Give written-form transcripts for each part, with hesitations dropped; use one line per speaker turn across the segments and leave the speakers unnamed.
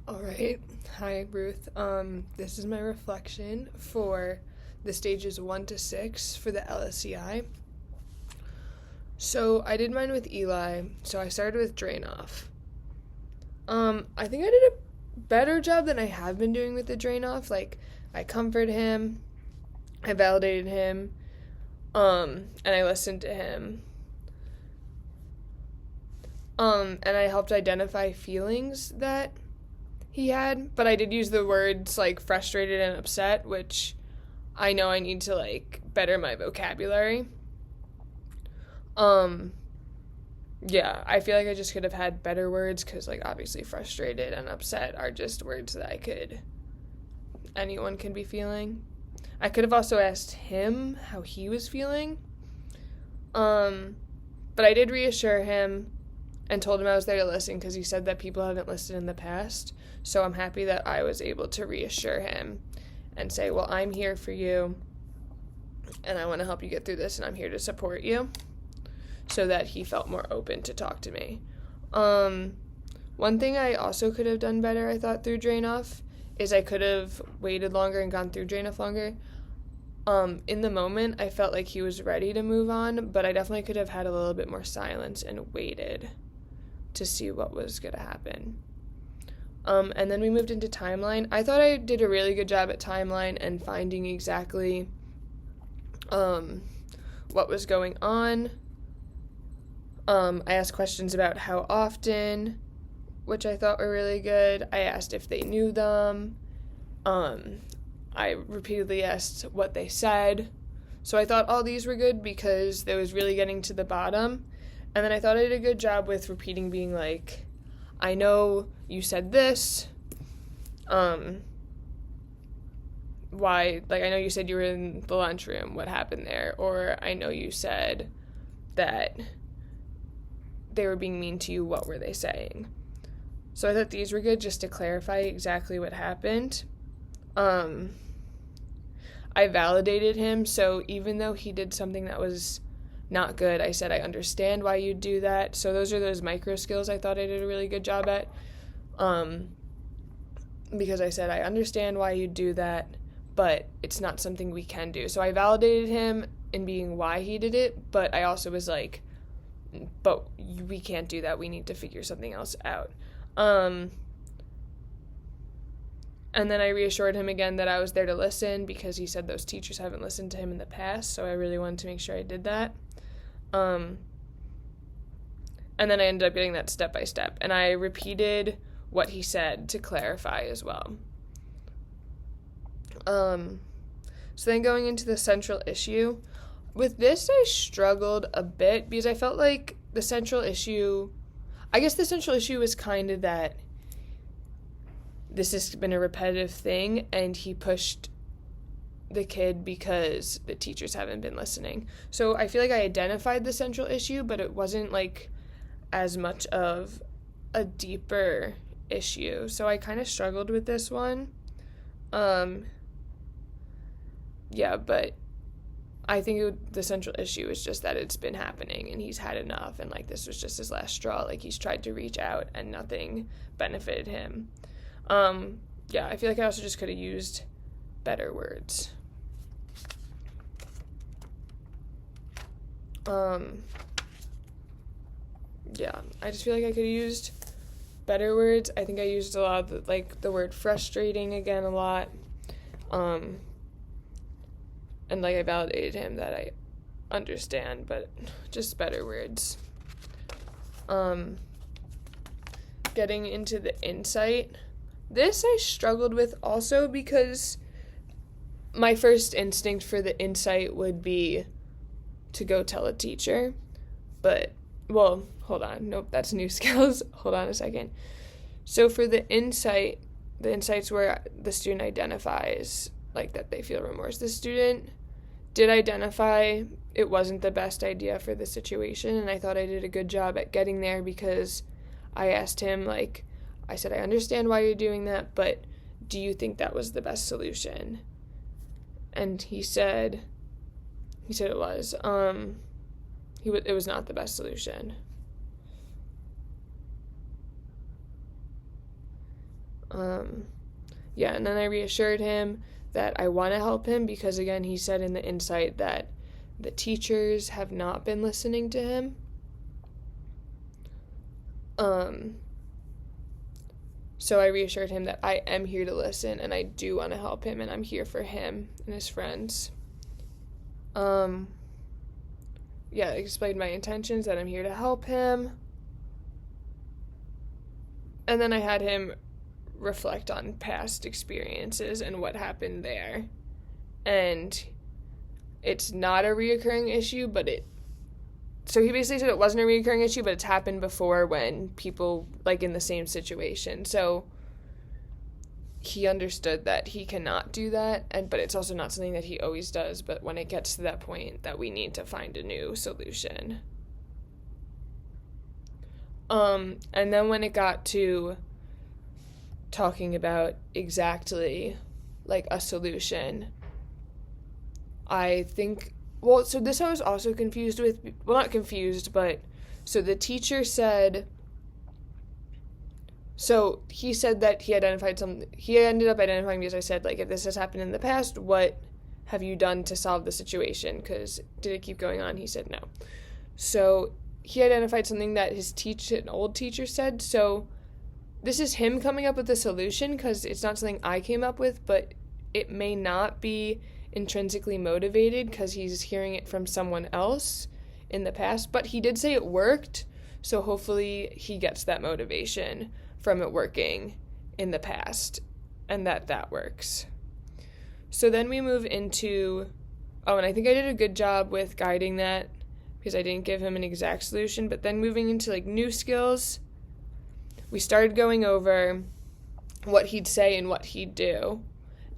All right. Hi, Ruth. This is my reflection for the stages 1 to 6 for the LSCI. So I did mine with Eli, so I started with drain off. I think I did a better job than I have been doing with the drain off. Like, I comforted him, I validated him, and I listened to him. And I helped identify feelings that he had, but I did use the words like frustrated and upset, which I know I need to like better my vocabulary. Yeah, I feel like I just could have had better words because like obviously frustrated and upset are just words that anyone can be feeling. I could have also asked him how he was feeling. But I did reassure him and told him I was there to listen because he said that people haven't listened in the past. So I'm happy that I was able to reassure him and say, well, I'm here for you and I want to help you get through this and I'm here to support you, so that he felt more open to talk to me. One thing I also could have done better, I thought, through drain off is I could have waited longer and gone through drain off longer. In the moment, I felt like he was ready to move on, but I definitely could have had a little bit more silence and waited to see what was going to happen. And then we moved into timeline. I thought I did a really good job at timeline and finding exactly what was going on. I asked questions about how often, which I thought were really good. I asked if they knew them. I repeatedly asked what they said. So I thought all these were good because they was really getting to the bottom. And then I thought I did a good job with repeating, being like, I know you said this. Why? Like, I know you said you were in the lunchroom. What happened there? Or I know you said that they were being mean to you. What were they saying? So I thought these were good just to clarify exactly what happened. I validated him, so even though he did something that was not good, I said, I understand why you do that. So those are those micro skills I thought I did a really good job at. Because I said, I understand why you do that, but it's not something we can do. So I validated him in being why he did it, but I also was like, but we can't do that. We need to figure something else out. And then I reassured him again that I was there to listen because he said those teachers haven't listened to him in the past, so I really wanted to make sure I did that. And then I ended up getting that step by step, and I repeated what he said to clarify as well. So then going into the central issue, with this I struggled a bit because I felt like the central issue was kind of that this has been a repetitive thing and he pushed the kid because the teachers haven't been listening. So I feel like I identified the central issue, but it wasn't like as much of a deeper issue. So I kind of struggled with this one. Yeah, but I think the central issue is just that it's been happening and he's had enough, and like this was just his last straw. Like he's tried to reach out and nothing benefited him. Yeah, I feel like I also just could have used better words. Yeah, I just feel like I could have used better words. I think I used a lot of the word frustrating again a lot. And like I validated him that I understand, but just better words. Getting into the insight. This I struggled with also because my first instinct for the insight would be to go tell a teacher. But, well, hold on. Nope, that's new skills. Hold on a second. So for the insights where the student identifies like that they feel remorse. The student did identify it wasn't the best idea for the situation, and I thought I did a good job at getting there because I asked him, like, I said, I understand why you're doing that, but do you think that was the best solution? And he said it was. It was not the best solution. Yeah, and then I reassured him that I want to help him because, again, he said in the insight that the teachers have not been listening to him. So I reassured him that I am here to listen and I do want to help him and I'm here for him and his friends. Yeah, I explained my intentions, that I'm here to help him. And then I had him reflect on past experiences and what happened there. And it's not a reoccurring issue, but so he basically said it wasn't a reoccurring issue, but it's happened before when people, like, in the same situation. So he understood that he cannot do that, but it's also not something that he always does. But when it gets to that point, that we need to find a new solution. And then when it got to talking about exactly, like, a solution, I think, well, so this I was also confused with, well, not confused, but, so the teacher said, so he said that he identified something, he ended up identifying, because I said, like, if this has happened in the past, what have you done to solve the situation? Because did it keep going on? He said no. So he identified something that an old teacher said, so this is him coming up with a solution, because it's not something I came up with, but it may not be intrinsically motivated because he's hearing it from someone else in the past, but he did say it worked, so hopefully he gets that motivation from it working in the past and that works. So then we move into, and I think I did a good job with guiding that because I didn't give him an exact solution, but then moving into, like, new skills, we started going over what he'd say and what he'd do.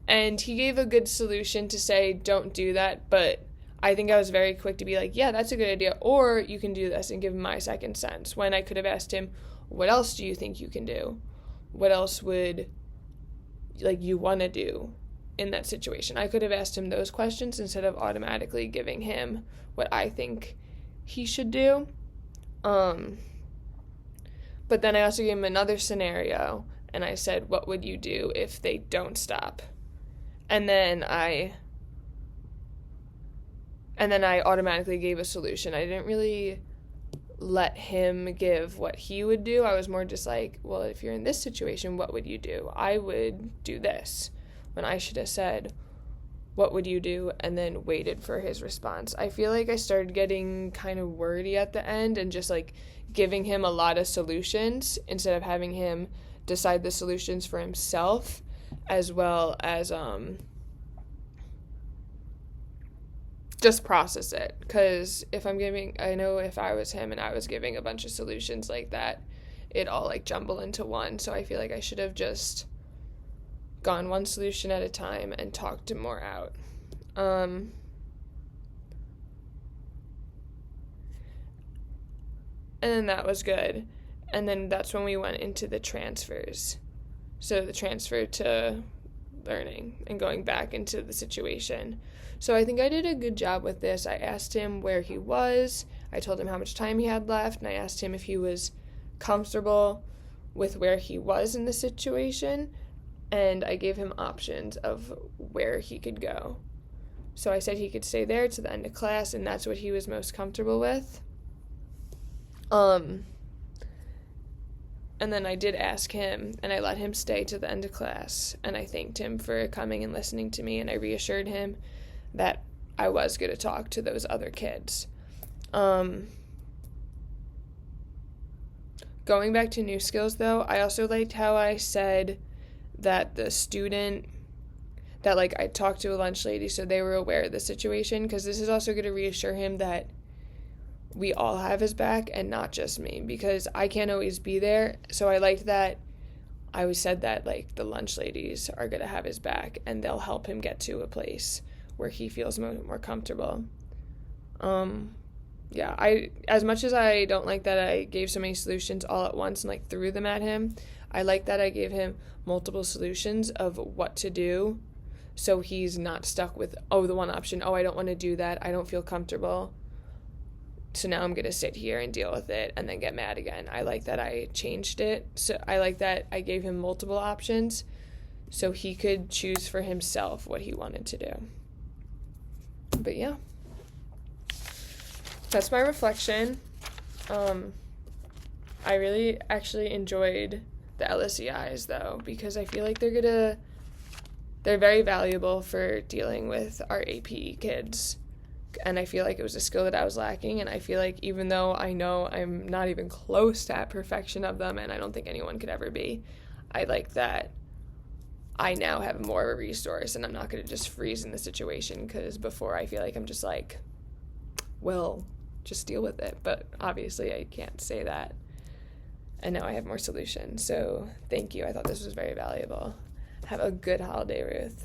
And he gave a good solution to say, don't do that, but I think I was very quick to be like, yeah, that's a good idea, or you can do this, and give him my second sense, when I could have asked him, what else do you think you can do? What else would, like, you want to do in that situation? I could have asked him those questions instead of automatically giving him what I think he should do. But then I also gave him another scenario, and I said, what would you do if they don't stop? And then I automatically gave a solution. I didn't really let him give what he would do. I was more just like, well, if you're in this situation, what would you do? I would do this. When I should have said, what would you do? And then waited for his response. I feel like I started getting kind of wordy at the end and just, like, giving him a lot of solutions instead of having him decide the solutions for himself, as well as just process it. Because I know if I was him and I was giving a bunch of solutions like that, it all, like, jumble into one. So I feel like I should have just gone one solution at a time and talked him more out. And then that was good. And then that's when we went into the transfers. So the transfer to learning and going back into the situation. So I think I did a good job with this. I asked him where he was. I told him how much time he had left, and I asked him if he was comfortable with where he was in the situation, and I gave him options of where he could go. So I said he could stay there to the end of class, and that's what he was most comfortable with. And then I did ask him, and I let him stay to the end of class, and I thanked him for coming and listening to me, and I reassured him that I was going to talk to those other kids. Going back to new skills, though, I also liked how I said that the student, that, like, I talked to a lunch lady so they were aware of the situation, because this is also going to reassure him that we all have his back and not just me, because I can't always be there. So I liked that I always said that, like, the lunch ladies are going to have his back and they'll help him get to a place where he feels more comfortable. As much as I don't like that I gave so many solutions all at once and, like, threw them at him, I like that I gave him multiple solutions of what to do, so he's not stuck with, the one option, I don't want to do that, I don't feel comfortable. so now I'm going to sit here and deal with it and then get mad again. I like that I changed it. So I like that I gave him multiple options so he could choose for himself what he wanted to do. But yeah, that's my reflection. I really actually enjoyed the LSCIs though, because I feel like they're very valuable for dealing with our AP kids. And I feel like it was a skill that I was lacking, and I feel like even though I know I'm not even close to that perfection of them, and I don't think anyone could ever be, I like that I now have more of a resource, and I'm not going to just freeze in the situation, because before I feel like I'm just like, well, just deal with it. But obviously I can't say that. And now I have more solutions. So thank you. I thought this was very valuable. Have a good holiday, Ruth.